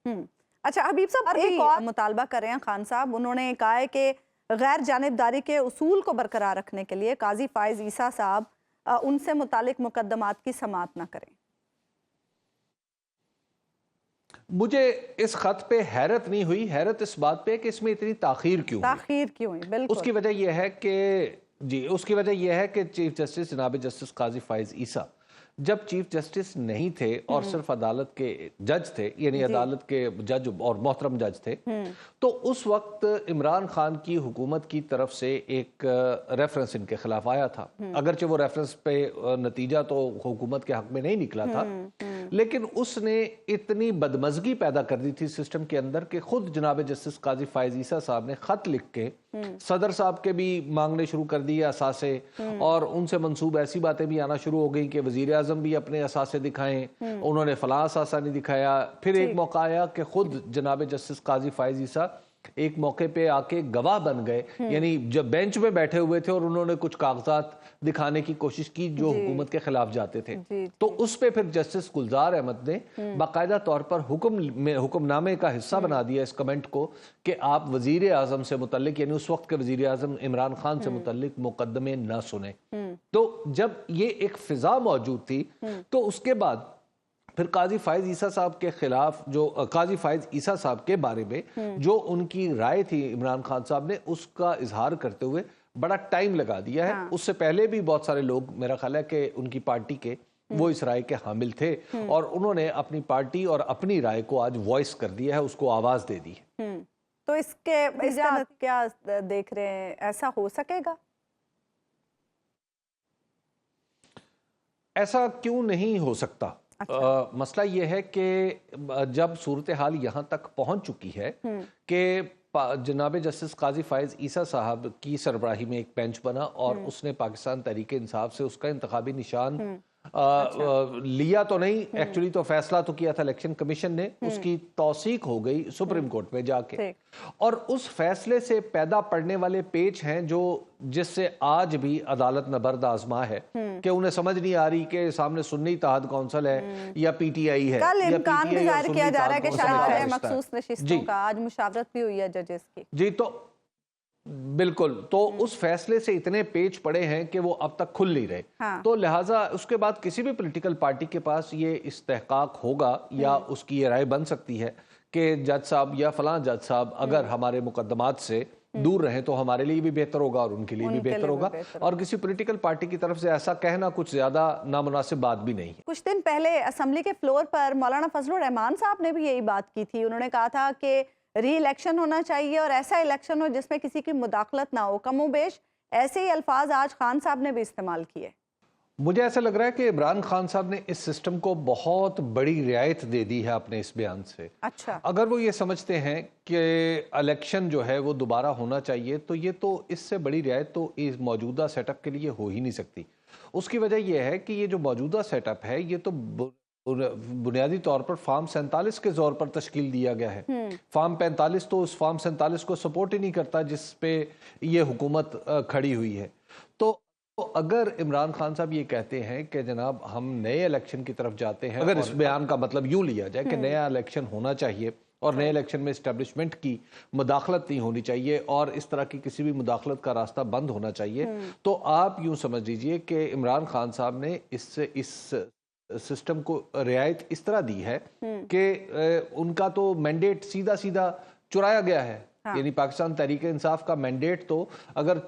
अच्छा हबीब साहब, एक और मुतालबा कर रहे हैं खान साहब। उन्होंने कहा है कि गैर जानिबदारी के उसूल को बरकरार रखने के लिए काजी फायज ईसा साहब उनसे मुतालिक मुकदमात की समाअत ना करें। मुझे इस खत पे हैरत नहीं हुई, हैरत इस बात पे कि इसमें इतनी ताखीर क्यों हुई। ताखीर क्यों हुई? बिल्कुल उसकी वजह यह है कि उसकी वजह यह है कि चीफ जस्टिस जनाब जस्टिस काजी फायज ईसा जब चीफ जस्टिस नहीं थे और सिर्फ अदालत के जज थे, यानी अदालत के जज और मोहतरम जज थे, तो उस वक्त इमरान खान की हुकूमत की तरफ से एक रेफरेंस इनके खिलाफ आया था। अगरचे वो रेफरेंस पे नतीजा तो हुकूमत के हक में नहीं निकला था, लेकिन उसने इतनी बदमजगी पैदा कर दी थी सिस्टम के अंदर कि खुद जनाब जस्टिस काजी फायज ईसा साहब ने खत लिख के सदर साहब के भी मांगने शुरू कर दिए असासे, और उनसे मंसूब ऐसी बातें भी आना शुरू हो गई कि वजीर आजम भी अपने असासे दिखाएं, उन्होंने फलां असासा नहीं दिखाया। फिर एक मौका आया कि खुद जनाब जस्टिस काजी फायज ईसा एक मौके पे आके गवाह बन गए, यानी जब बेंच में बैठे हुए थे और उन्होंने कुछ कागजात दिखाने की कोशिश की जो हुकूमत के खिलाफ जाते थे। तो उस पे फिर जस्टिस गुलजार अहमद ने बाकायदा तौर पर हुक्मनामे का हिस्सा बना दिया इस कमेंट को कि आप वजीर आजम से मुतल्लिक, यानी उस वक्त के वजीर आजम इमरान खान से मुतल्लिक मुकदमे न सुने। तो जब ये एक फिजा मौजूद थी, तो उसके बाद फिर काजी फायज ईसा साहब के खिलाफ जो काजी फायज ईसा साहब के बारे में जो उनकी राय थी इमरान खान साहब ने उसका इजहार करते हुए बड़ा टाइम लगा दिया है। उससे पहले भी बहुत सारे लोग, मेरा ख्याल है कि उनकी पार्टी के वो इस राय के हामिल थे और उन्होंने अपनी पार्टी और अपनी राय को आज वॉइस कर दिया है, उसको आवाज दे दी है। तो इसके क्या देख रहे हैं, ऐसा हो सकेगा? ऐसा क्यों नहीं हो सकता? अच्छा। मसला ये है कि जब सूरत हाल यहाँ तक पहुँच चुकी है कि जनाब जस्टिस काजी फायज ईसा साहब की सरबराही में एक बेंच बना और उसने पाकिस्तान तहरीक इंसाफ से उसका इंतखाबी निशान लिया तो नहीं, एक्चुअली तो फैसला तो किया था इलेक्शन कमीशन ने, उसकी तौसीक हो गई सुप्रीम कोर्ट में जाके, और उस फैसले से पैदा पड़ने वाले पेच हैं जो जिससे आज भी अदालत नबर्द आजमा है कि उन्हें समझ नहीं आ रही कि सामने सुन्नी इत्तेहाद कौंसिल है या पीटीआई है। कल इम्कान भी जाहिर किया जा रहा है कि शायद मखसूस नशिस्तों का आज मुशावरत भी हुई है जजेस की। जी, तो बिल्कुल, तो उस फैसले से इतने पेच पड़े हैं कि वो अब तक खुल नहीं रहे। तो लिहाजा उसके बाद किसी भी पॉलिटिकल पार्टी के पास ये इस्तेहकाक होगा या उसकी ये राय बन सकती है कि जज साहब या फलां जज साहब अगर हमारे मुकदमात से दूर रहें तो हमारे लिए भी बेहतर होगा और उनके लिए भी बेहतर होगा, और किसी पॉलिटिकल पार्टी की तरफ से ऐसा कहना कुछ ज्यादा नामुनासिब बात भी नहीं है। कुछ दिन पहले असेंबली के फ्लोर पर मौलाना फजलुर रहमान साहब ने भी यही बात की थी। उन्होंने कहा था कि री इलेक्शन होना चाहिए और ऐसा इलेक्शन हो जिसमें किसी की मुदाखलत ना हो। कमोबेश ऐसे ही अल्फाज आज खान साहब ने भी इस्तेमाल किए। मुझे ऐसा लग रहा है कि इमरान खान साहब ने इस सिस्टम को बहुत बड़ी रियायत दे दी है अपने इस बयान से। अच्छा। अगर वो ये समझते हैं कि इलेक्शन जो है वो दोबारा होना चाहिए, तो ये तो इससे बड़ी रियायत तो इस मौजूदा सेटअप के लिए हो ही नहीं सकती। उसकी वजह यह है कि ये जो मौजूदा सेटअप है ये तो बुनियादी तौर पर फार्म 47 के जोर पर तश्कील दिया गया है। फार्म 45 तो उस फार्म 47 को सपोर्ट ही नहीं करता जिस पे ये हुकूमत खड़ी हुई है। तो अगर इमरान खान साहब ये कहते हैं कि जनाब हम नए इलेक्शन की तरफ जाते हैं, अगर इस बयान का मतलब यूं लिया जाए कि नया इलेक्शन होना चाहिए और नए इलेक्शन में इस्टेब्लिशमेंट की मुदाखलत नहीं होनी चाहिए और इस तरह की किसी भी मुदाखलत का रास्ता बंद होना चाहिए, तो आप यूं समझ लीजिए कि इमरान खान साहब ने इस सिस्टम को रियायत इस तरह दी है कि उनका तो मैंडेट सीधा सीधा चुराया गया है। यानी पाकिस्तान तहरीक इंसाफ का मैंडेट तो अगर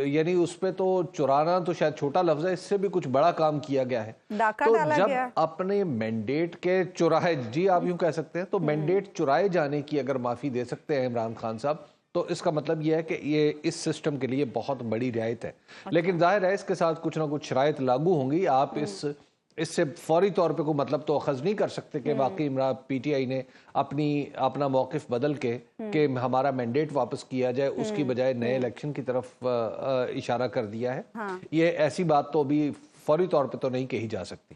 यानी उस पे तो चुराना तो शायद छोटा लफ्ज है, इससे भी कुछ बड़ा काम किया गया है। तो जब अपने मैंडेट के चुराए, जी आप यूं कह सकते हैं, तो मैंडेट चुराए जाने की अगर माफी दे सकते हैं इमरान खान साहब, तो इसका मतलब यह है कि ये इस सिस्टम के लिए बहुत बड़ी रियायत है। लेकिन जाहिर है इसके साथ कुछ ना कुछ शराइत लागू होंगी। आप इससे फौरी तौर पे कोई मतलब तो अखज़ नहीं कर सकते कि वाकई पीटीआई ने अपना मौक़िफ़ बदल के कि हमारा मैंडेट वापस किया जाए, उसकी बजाय नए इलेक्शन की तरफ इशारा कर दिया है। ये ऐसी बात तो अभी फौरी तौर पे तो नहीं कही जा सकती।